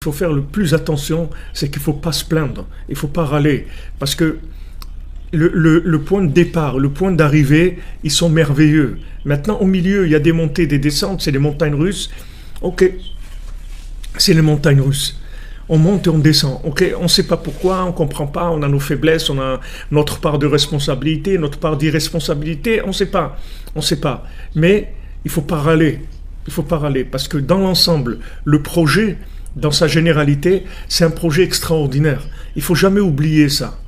Il faut faire le plus attention, c'est qu'il ne faut pas se plaindre, il ne faut pas râler, parce que le point de départ, le point d'arrivée, ils sont merveilleux. Maintenant, au milieu, il y a des montées, des descentes, c'est les montagnes russes. Ok, c'est les montagnes russes. On monte et on descend. Ok, on ne sait pas pourquoi, on ne comprend pas, on a nos faiblesses, on a notre part de responsabilité, notre part d'irresponsabilité, on ne sait pas. On ne sait pas. Mais il ne faut pas râler. Il ne faut pas râler, parce que dans l'ensemble, le projet, dans sa généralité, c'est un projet extraordinaire. Il ne faut jamais oublier ça.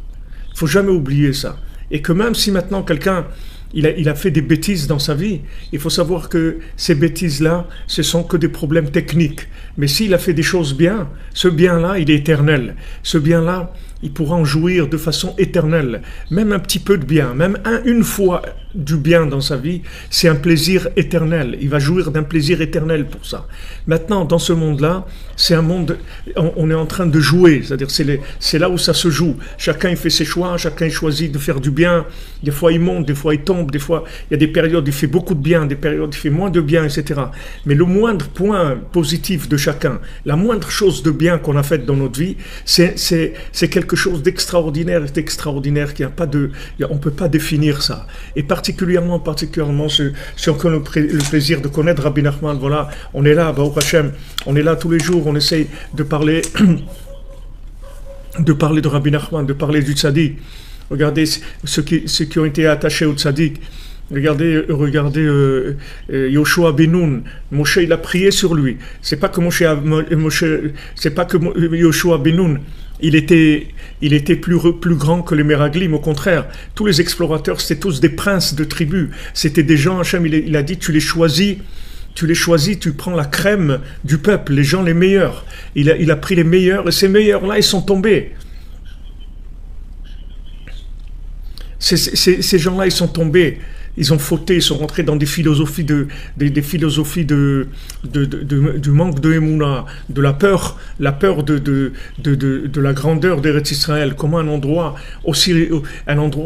Il ne faut jamais oublier ça. Et que même si maintenant quelqu'un il a fait des bêtises dans sa vie, il faut savoir que ces bêtises-là, ce sont que des problèmes techniques. Mais s'il a fait des choses bien, ce bien-là, il est éternel. Ce bien-là, il pourra en jouir de façon éternelle. Même un petit peu de bien, même une fois du bien dans sa vie, c'est un plaisir éternel. Il va jouir d'un plaisir éternel pour ça. Maintenant, dans ce monde-là, c'est un monde, on est en train de jouer, c'est-à-dire c'est là où ça se joue. Chacun il fait ses choix, chacun il choisit de faire du bien. Des fois il monte, des fois il tombe, des fois il y a des périodes où il fait beaucoup de bien, des périodes où il fait moins de bien, etc. Mais le moindre point positif de chacun, la moindre chose de bien qu'on a faite dans notre vie, c'est quelque chose d'extraordinaire, qu'il y a pas de, on peut pas définir ça. Et particulièrement ceux qui ont le plaisir de connaître Rabbi Nachman, voilà, on est là, Baruch Hashem, on est là tous les jours, on essaye de parler de Rabbi Nachman, de parler du tzaddik. Regardez ceux qui ont été attachés au tzaddik. Regardez Yoshua ben Nun. Moshe, il a prié sur lui. C'est pas que Yoshua ben Nun, il était plus grand que les Meraglim. Au contraire, tous les explorateurs, c'était tous des princes de tribus. C'était des gens, Hachem, il a dit, tu les choisis, tu prends la crème du peuple, les gens les meilleurs. Il a pris les meilleurs, et ces meilleurs-là, ils sont tombés. Ces gens-là, ils sont tombés. Ils ont fauté, ils sont rentrés dans des philosophies du manque de Emouna, de la peur de la grandeur d'Eretz Israël. Comment un endroit où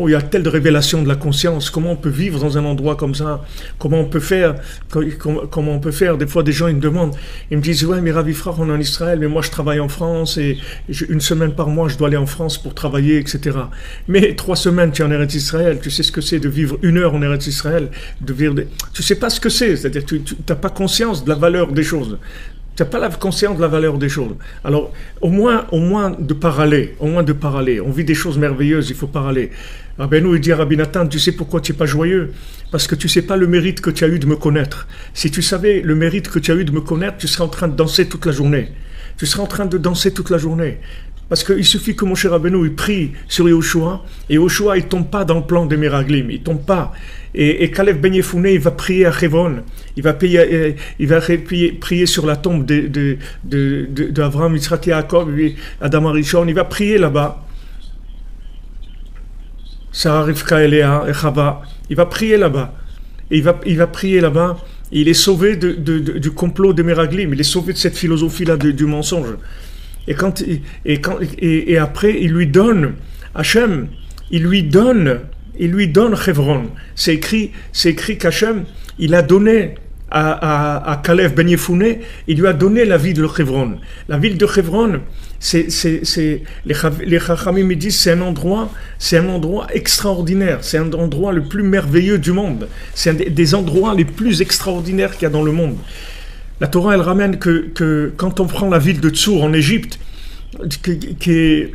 il y a telle révélation de la conscience, comment on peut vivre dans un endroit comme ça, comment on peut faire. Des fois, des gens ils me demandent, ils me disent, ouais, mais Rav Yifrach, on est en Israël, mais moi je travaille en France et une semaine par mois je dois aller en France pour travailler, etc. Mais 3 semaines tu es en Eretz Israël, tu sais ce que c'est de vivre 1 heure en Eretz Israël, tu sais pas ce que c'est-à-dire tu n'as pas conscience de la valeur des choses. Tu n'as pas la conscience de la valeur des choses. Alors, au moins de parler. On vit des choses merveilleuses, il faut parler. Rabbeinu, il dit à Rabbi Nathan, tu sais pourquoi tu n'es pas joyeux? Parce que tu ne sais pas le mérite que tu as eu de me connaître. Si tu savais le mérite que tu as eu de me connaître, tu serais en train de danser toute la journée. Parce qu'il suffit que mon cher Rabbeinu, il prie sur Yoshua, et Yoshua, il ne tombe pas dans le plan des Meraglim, il ne tombe pas. Et Kalev Ben Yefouné, il va prier à Hebron, il va prier sur la tombe d'Avraham, Yitzhak et Yaakov, Adam Arishon, il va prier là-bas. Sarah, Rivka et Léa, et Chava, il va prier là-bas. Et il va prier là-bas, et il est sauvé du complot des Meraglim, il est sauvé de cette philosophie-là du mensonge. Et après, il lui donne, Hachem, il lui donne Hebron. C'est écrit qu'Hachem, il a donné à Kalev Ben Yefouné, il lui a donné la ville de Hebron. La ville de Hebron, les Chachamim me disent, c'est un endroit extraordinaire, c'est un endroit le plus merveilleux du monde. C'est un des endroits les plus extraordinaires qu'il y a dans le monde. La Torah, elle ramène que quand on prend la ville de Tsour en Égypte, qui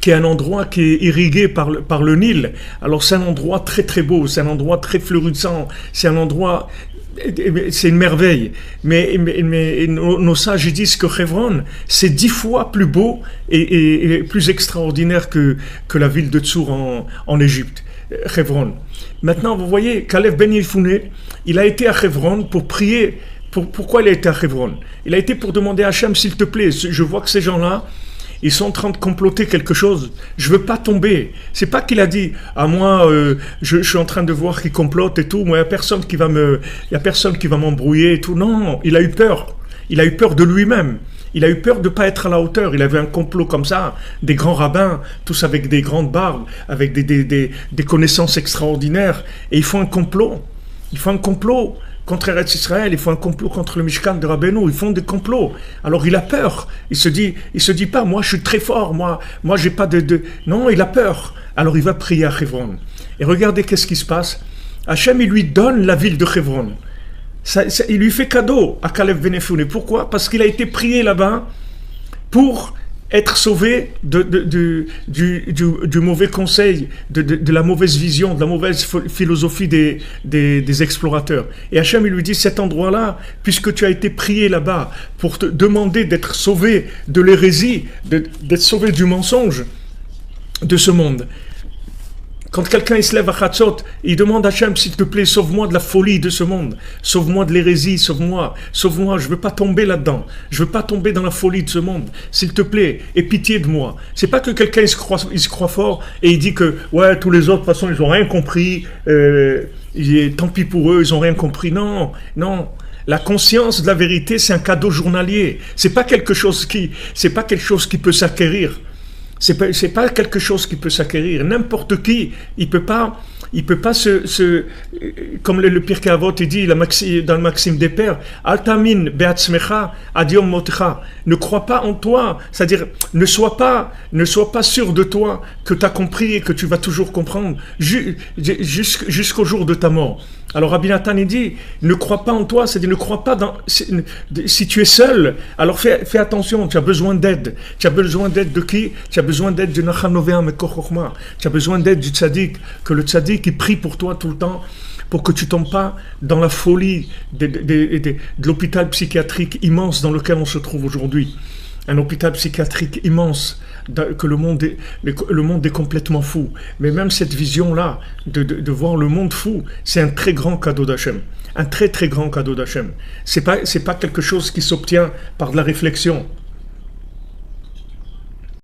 est un endroit qui est irrigué par le Nil, alors c'est un endroit très très beau, c'est un endroit très florissant, c'est un endroit, c'est une merveille. Mais nos sages disent que Hebron, c'est 10 fois plus beau et plus extraordinaire que la ville de Tsour en Égypte, Hebron. Maintenant, vous voyez, Kalev Ben Yefouné, il a été à Hebron pour prier. Pourquoi il a été à Hebron? Il a été pour demander à Hachem, s'il te plaît, je vois que ces gens-là, ils sont en train de comploter quelque chose, je veux pas tomber. C'est pas qu'il a dit, moi, je suis en train de voir qu'ils complotent et tout, moi, il y a personne qui va m'embrouiller et tout. Non, il a eu peur. Il a eu peur de lui-même. Il a eu peur de ne pas être à la hauteur. Il avait un complot comme ça, des grands rabbins, tous avec des grandes barbes, avec des connaissances extraordinaires. Et ils font un complot. contre Eretz Israël, ils font un complot contre le Mishkan de Rabbeinu, ils font des complots. Alors il a peur. Il se dit pas, moi je suis très fort, moi j'ai pas de... Non, il a peur. Alors il va prier à Hebron. Et regardez qu'est-ce qui se passe. Hachem, il lui donne la ville de Hebron. Il lui fait cadeau à Caleb Ben Yefuneh. Pourquoi? Parce qu'il a été prié là-bas pour être sauvé du mauvais conseil, de la mauvaise vision, de la mauvaise philosophie des explorateurs. Et Hachem, il lui dit, cet endroit-là, puisque tu as été prié là-bas pour te demander d'être sauvé de l'hérésie, d'être sauvé du mensonge de ce monde. Quand quelqu'un il se lève à Chatzot, il demande à Hachem, s'il te plaît, sauve-moi de la folie de ce monde, sauve-moi de l'hérésie, sauve-moi, je veux pas tomber là-dedans, je veux pas tomber dans la folie de ce monde, s'il te plaît, aie pitié de moi. C'est pas que quelqu'un il se croit fort et il dit que ouais, tous les autres de toute façon ils ont rien compris, tant pis pour eux, ils ont rien compris. Non. La conscience de la vérité, c'est un cadeau journalier. C'est pas quelque chose qui peut s'acquérir. C'est pas quelque chose qui peut s'acquérir. N'importe qui, il peut pas comme le Pirkei Avot, il dit dans le Maxime des Pères, Altamin be'atzmecha ad yom motcha. Ne crois pas en toi, c'est-à-dire ne sois pas sûr de toi que tu as compris et que tu vas toujours comprendre jusqu'au jour de ta mort. Alors Rabbi Nathan il dit, ne crois pas en toi, c'est-à-dire ne crois pas si tu es seul, alors fais attention, tu as besoin d'aide. Tu as besoin d'aide de qui? Tu as besoin d'aide du Nachal Novea Mekor Chochma. Tu as besoin d'aide du tzaddik, que le tzaddik il prie pour toi tout le temps, pour que tu tombes pas dans la folie de l'hôpital psychiatrique immense dans lequel on se trouve aujourd'hui. Un hôpital psychiatrique immense, que le monde est complètement fou. Mais même cette vision-là, de voir le monde fou, c'est un très grand cadeau d'Hachem. Un très très grand cadeau d'Hachem. C'est pas quelque chose qui s'obtient par de la réflexion.